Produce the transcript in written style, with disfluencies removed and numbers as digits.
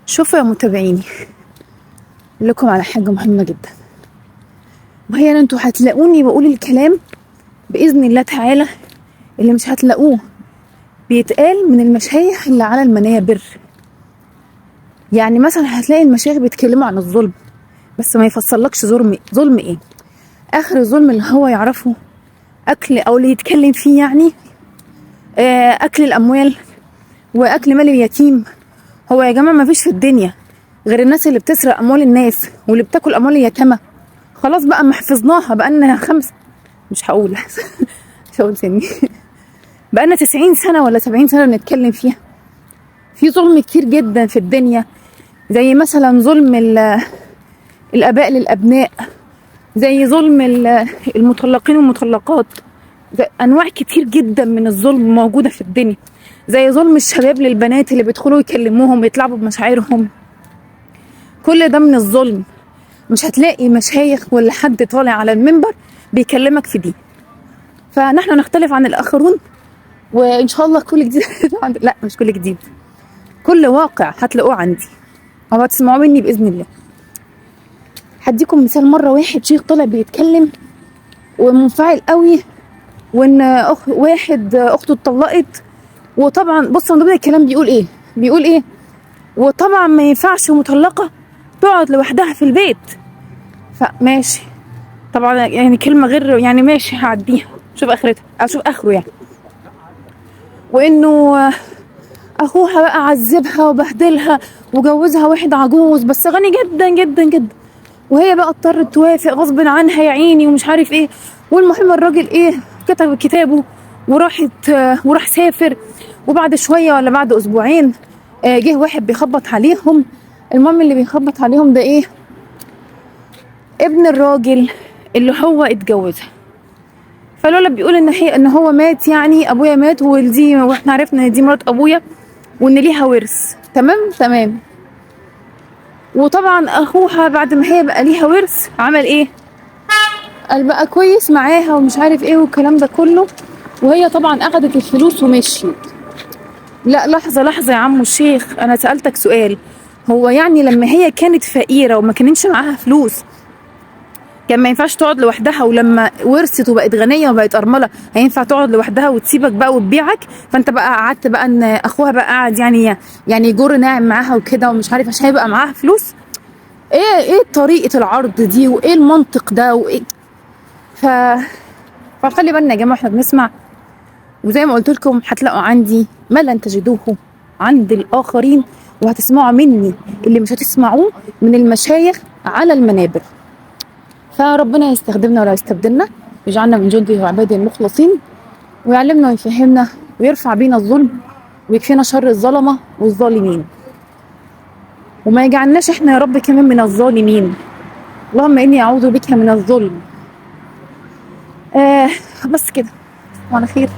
شوفوا يا متابعيني، أقول لكم على حاجة مهمة جدا، وهي ان انتوا هتلاقوني بقول الكلام بإذن الله تعالى اللي مش هتلاقوه بيتقال من المشايخ اللي على المنابر. يعني مثلا هتلاقي المشايخ بيتكلموا عن الظلم بس ما يفصلكش ظلم ايه. اخر الظلم اللي هو يعرفه اكل، او اللي يتكلم فيه يعني اكل الاموال واكل مال اليتيم. هو يا جماعه ما فيش في الدنيا غير الناس اللي بتسرق اموال الناس واللي بتاكل اموال اليتامى. خلاص بقى ما حفظناها، بقالنا مش هقول مش هقول سني بقالنا 90 سنه ولا 70 سنه بنتكلم فيها. في ظلم كتير جدا في الدنيا، زي مثلا ظلم الاباء للابناء، زي ظلم المطلقين والمطلقات، زي انواع كتير جدا من الظلم موجوده في الدنيا، زي ظلم الشباب للبنات اللي بيدخلوا يكلموهم ويتلاعبوا بمشاعرهم. كل ده من الظلم. مش هتلاقي مشايخ ولا حد طالع على المنبر بيكلمك في دي. فنحن نختلف عن الاخرون، وان شاء الله كل جديد لا مش كل جديد، كل واقع هتلاقوه عندي او هتسمعوه مني باذن الله. هديكم مثال. مره واحد شيخ طلع بيتكلم ومنفعل قوي، وان واحد اخته اتطلقت، وطبعا بص من ضمن الكلام بيقول ايه، وطبعا ما ينفعش مطلقه تقعد لوحدها في البيت. فماشي طبعا، يعني كلمه غير يعني ماشي هعديها، شوف اخرتها او شوف اخره يعني. وانه اخوها بقى عذبها وبهدلها وجوزها واحد عجوز بس غني جدا جدا جدا، وهي بقى اضطرت توافق غصب عنها يا عيني ومش عارف ايه. والمهم الراجل ايه، كتب كتابه وراح سافر. وبعد شويه ولا بعد اسبوعين جه واحد بيخبط عليهم. المهم اللي بيخبط عليهم ده ايه، ابن الراجل اللي هو اتجوزها. فالولد بيقول ان هو مات، يعني ابويا مات ودي، واحنا عرفنا ان دي مرات ابويا وان ليها ورث. تمام. وطبعا اخوها بعد ما هي بقى ليها ورث عمل ايه، قال بقى كويس معاها ومش عارف ايه والكلام ده كله، وهي طبعا اخدت الفلوس ومشيت. لا لحظه يا عمو الشيخ، انا سالتك سؤال. هو يعني لما هي كانت فقيره وما كانتش معاها فلوس كان ما ينفعش تقعد لوحدها، ولما ورثت وبقت غنيه وبقت ارمله هينفع تقعد لوحدها وتسيبك بقى وتبيعك؟ فانت بقى قعدت بقى ان اخوها بقى قاعد يعني يجر ناعم معاها وكده ومش عارف عشان يبقى معاها فلوس. ايه طريقه العرض دي وايه المنطق ده وايه؟ فخلي بالنا يا جماعه احنا بنسمع، وزي ما قلت لكم هتلاقوا عندي ما لن تجدوه عند الاخرين، وهتسمعوا مني اللي مش هتسمعوه من المشايخ على المنابر. فربنا يستخدمنا ولا يستبدلنا، يجعلنا من جنده وعباده المخلصين، ويعلمنا ويفهمنا ويرفع بينا الظلم ويكفينا شر الظلمه والظالمين، وما يجعلناش احنا يا رب كمان من الظالمين. اللهم اني اعوذ بك من الظلم. بس كده، وعلى خير.